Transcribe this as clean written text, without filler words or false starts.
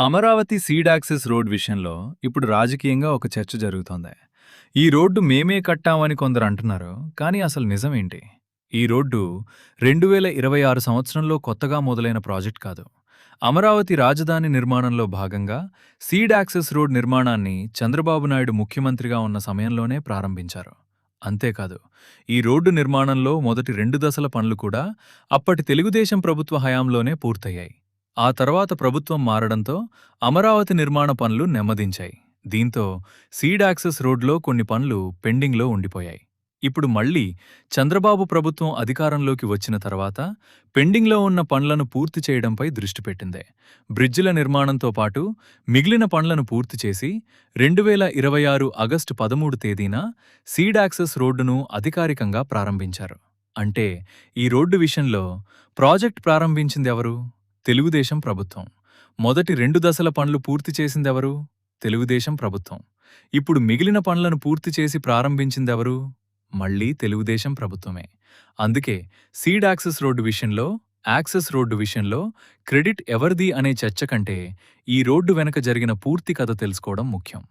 Amaravati seed access road విషయంలో ఇప్పుడు రాజకీయంగా ఒక చర్చ జరుగుతోంది. ఈ రోడ్డు మేమే కట్టామని కొందరు అంటున్నారు. కానీ అసలు నిజమేంటి? ఈ రోడ్డు 2026 సంవత్సరంలో కొత్తగా మొదలైన ప్రాజెక్ట్ కాదు. అమరావతి రాజధాని నిర్మాణంలో భాగంగా సీడ్ యాక్సెస్ రోడ్ నిర్మాణాన్ని చంద్రబాబు నాయుడు ముఖ్యమంత్రిగా ఉన్న సమయంలోనే ప్రారంభించారు. అంతేకాదు, ఈ రోడ్డు నిర్మాణంలో మొదటి 2 దశల పనులు కూడా అప్పటి తెలుగుదేశం ప్రభుత్వ హయాంలోనే పూర్తయ్యాయి. ఆ తర్వాత ప్రభుత్వం మారడంతో అమరావతి నిర్మాణ పనులు నెమ్మదించాయి. దీంతో సీడ్ యాక్సెస్ రోడ్లో కొన్ని పనులు పెండింగ్లో ఉండిపోయాయి. ఇప్పుడు మళ్లీ చంద్రబాబు ప్రభుత్వం అధికారంలోకి వచ్చిన తర్వాత పెండింగ్లో ఉన్న పనులను పూర్తి చేయడంపై దృష్టి పెట్టింది. బ్రిడ్జిల నిర్మాణంతో పాటు మిగిలిన పనులను పూర్తి చేసి 2026 ఆగస్టు 13 తేదీన సీడ్ యాక్సెస్ రోడ్డును అధికారికంగా ప్రారంభించారు. అంటే ఈ రోడ్డు విషయంలో ప్రాజెక్ట్ ప్రారంభించిందెవరు? తెలుగుదేశం ప్రభుత్వం. మొదటి 2 దశల పనులు పూర్తి చేసిందెవరు? తెలుగుదేశం ప్రభుత్వం. ఇప్పుడు మిగిలిన పనులను పూర్తి చేసి ప్రారంభించిందెవరు? మళ్లీ తెలుగుదేశం ప్రభుత్వమే. అందుకే సీడ్ యాక్సెస్ రోడ్డు విషయంలో క్రెడిట్ ఎవరిది అనే చర్చ కంటే ఈ రోడ్డు వెనక జరిగిన పూర్తి కథ తెలుసుకోవడం ముఖ్యం.